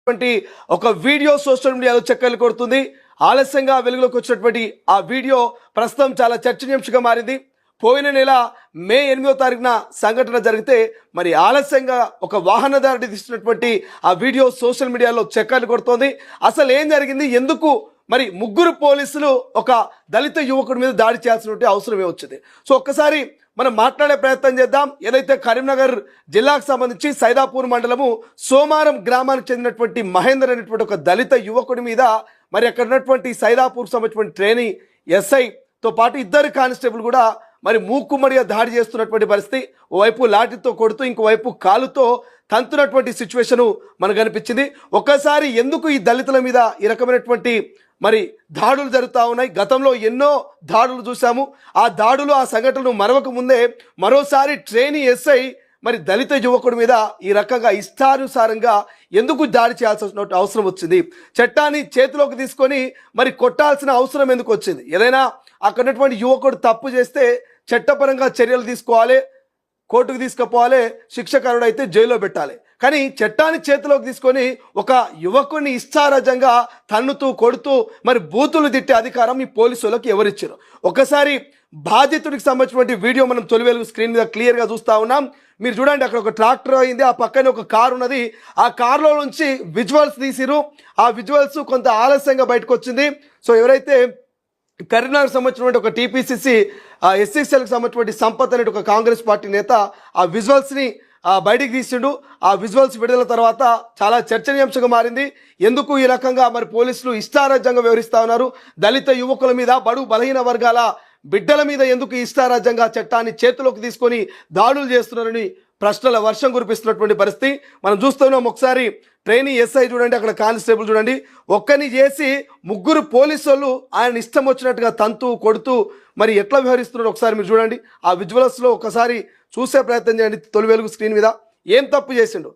ఒక video social మీడియాలో చక్కర్లు కొడుతుంది. ఆలస్యంగా వెలుగులోకి వచ్చినటువంటి ఆ వీడియో ప్రస్తుతం చాలా చర్చనీయాంశంగా మారింది. పోయిన నెల మే 8వ తారీఖున సంఘటన జరిగితే మరి ఆలస్యంగా ఒక వాహనదారుడి తీసినటువంటి ఆ వీడియో సోషల్ మీడియాలో చక్కర్లు కొడుతోంది. అసలు ఏం జరిగింది, ఎందుకు మరి ముగ్గురు పోలీసులు ఒక దళిత యువకుడి మీద దాడి చేయాల్సినటువంటి అవసరమే వచ్చింది. సో ఒక్కసారి మనం మాట్లాడే ప్రయత్నం చేద్దాం. ఏదైతే కరీంనగర్ జిల్లాకు సంబంధించి సైదాపూర్ మండలము సోమారం గ్రామానికి చెందినటువంటి మహేందర్ అనేటువంటి ఒక దళిత యువకుడి మీద మరి అక్కడ ఉన్నటువంటి సైదాపూర్కి సంబంధించినటువంటి ట్రైనింగ్ ఎస్ఐతో పాటు ఇద్దరు కానిస్టేబుల్ కూడా మరి మూకుమ్మడిగా దాడి చేస్తున్నటువంటి పరిస్థితి. ఓవైపు లాఠీతో కొడుతూ ఇంకోవైపు కాలుతో తంతున్నటువంటి సిచ్యువేషను మనకు కనిపించింది. ఒక్కసారి ఎందుకు ఈ దళితుల మీద ఈ రకమైనటువంటి మరి దాడులు జరుగుతూ ఉన్నాయి. గతంలో ఎన్నో దాడులు చూసాము. ఆ దాడులు ఆ సంఘటనలు మరవక ముందే మరోసారి ట్రైనీ ఎస్ఐ మరి దళిత యువకుడి మీద ఈ రకంగా ఇష్టానుసారంగా ఎందుకు దాడి చేయాల్సిన అవసరం వచ్చింది? చట్టాన్ని చేతిలోకి తీసుకొని మరి కొట్టాల్సిన అవసరం ఎందుకు వచ్చింది? ఏదైనా అక్కడ ఉన్నటువంటి యువకుడు తప్పు చేస్తే చట్టపరంగా చర్యలు తీసుకోవాలి, కోర్టుకు తీసుకుపోవాలి, శిక్షకారుడు అయితే జైల్లో పెట్టాలి. కానీ చట్టాన్ని చేతిలోకి తీసుకొని ఒక యువకుడిని ఇష్టారాజ్యంగా తన్నుతూ కొడుతూ మరి బూతులు తిట్టే అధికారం ఈ పోలీసులకు ఎవరిచ్చారు? ఒకసారి బాధితుడికి సంబంధించినటువంటి వీడియో మనం తొలి వెలుగు స్క్రీన్ మీద క్లియర్గా చూస్తూ ఉన్నాం. మీరు చూడండి, అక్కడ ఒక ట్రాక్టర్ అయింది, ఆ పక్కనే ఒక కారు ఉన్నది. ఆ కారులో నుంచి విజువల్స్ తీసిరు. ఆ విజువల్స్ కొంత ఆలస్యంగా బయటకు వచ్చింది. సో ఎవరైతే కరీంనగర్ సంబంధించినటువంటి ఒక టీపీసీసీ ఎస్సీసీఎల్కి సంబంధించినటువంటి సంపత్ అనే ఒక కాంగ్రెస్ పార్టీ నేత ఆ విజువల్స్ని బయటికి తీసిండు. ఆ విజువల్స్ విడుదల తర్వాత చాలా చర్చనీయాంశంగా మారింది. ఎందుకు ఈ రకంగా మరి పోలీసులు ఇష్టారాజ్యంగా వ్యవహరిస్తూ ఉన్నారు? దళిత యువకుల మీద, బడు బలహీన వర్గాల బిడ్డల మీద ఎందుకు ఇష్టారాజ్యంగా చట్టాన్ని చేతిలోకి తీసుకొని దాడులు చేస్తున్నారని ప్రశ్నల వర్షం కురిపిస్తున్నటువంటి పరిస్థితి మనం చూస్తున్నాం. ఒకసారి ట్రైనీ ఎస్ఐ చూడండి, అక్కడ కానిస్టేబుల్ చూడండి, ఒక్కని చేసి ముగ్గురు పోలీసు వాళ్ళు ఆయన ఇష్టం వచ్చినట్టుగా తంతు కొడుతూ మరి ఎట్లా వ్యవహరిస్తున్నారో ఒకసారి మీరు చూడండి. ఆ విజువల్స్లో ఒకసారి చూసే ప్రయత్నం చేయండి. తొలి వెలుగు స్క్రీన్ మీద ఏం తప్పు చేసిండు?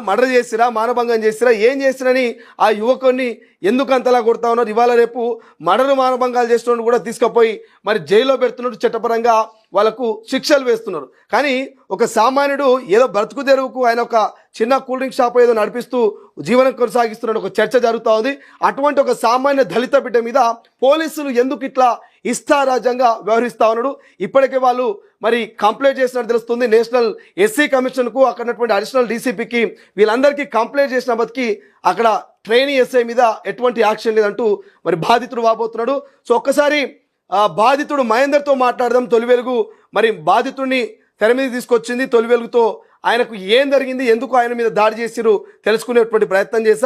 మర్డర్ చేసిరా, మానభంగం చేసిరా, ఏం చేసిరని ఆ యువకుడిని ఎందుకు అంతలా కొడతా ఉన్నారు? ఇవాళ రేపు మర్డర్ మానభంగాలు చేసిన కూడా తీసుకుపోయి మరి జైల్లో పెడుతున్నట్టు చట్టపరంగా వాళ్ళకు శిక్షలు వేస్తున్నారు. కానీ ఒక సామాన్యుడు ఏదో బ్రతుకు తెరువుకు ఆయన ఒక చిన్న కూల్ డ్రింక్ షాప్ ఏదో నడిపిస్తూ జీవనం కొనసాగిస్తున్న ఒక చర్చ జరుగుతూ ఉంది. అటువంటి ఒక సామాన్య దళిత బిడ్డ మీద పోలీసులు ఎందుకు ఇట్లా ఇష్టారాజ్యంగా వ్యవహరిస్తూ ఉన్నాడు? ఇప్పటికే వాళ్ళు మరి కంప్లైంట్ చేసినట్టు తెలుస్తుంది. నేషనల్ ఎస్సీ కమిషన్కు, అక్కడ ఉన్నటువంటి అడిషనల్ డీసీపీకి, వీళ్ళందరికీ కంప్లైంట్ చేసిన బతికి అక్కడ ట్రైనీ ఎస్ఐ మీద ఎటువంటి యాక్షన్ లేదంటూ మరి బాధితుడు వాపోతున్నాడు. సో ఒక్కసారి బాధితుడు మహేందర్తో మాట్లాడదాం. తొలి వెలుగు మరి బాధితుడిని తెర మీద తీసుకొచ్చింది. తొలి వెలుగుతో ఆయనకు ఏం జరిగింది, ఎందుకు ఆయన మీద దాడి చేసిరు తెలుసుకునేటువంటి ప్రయత్నం చేశాం.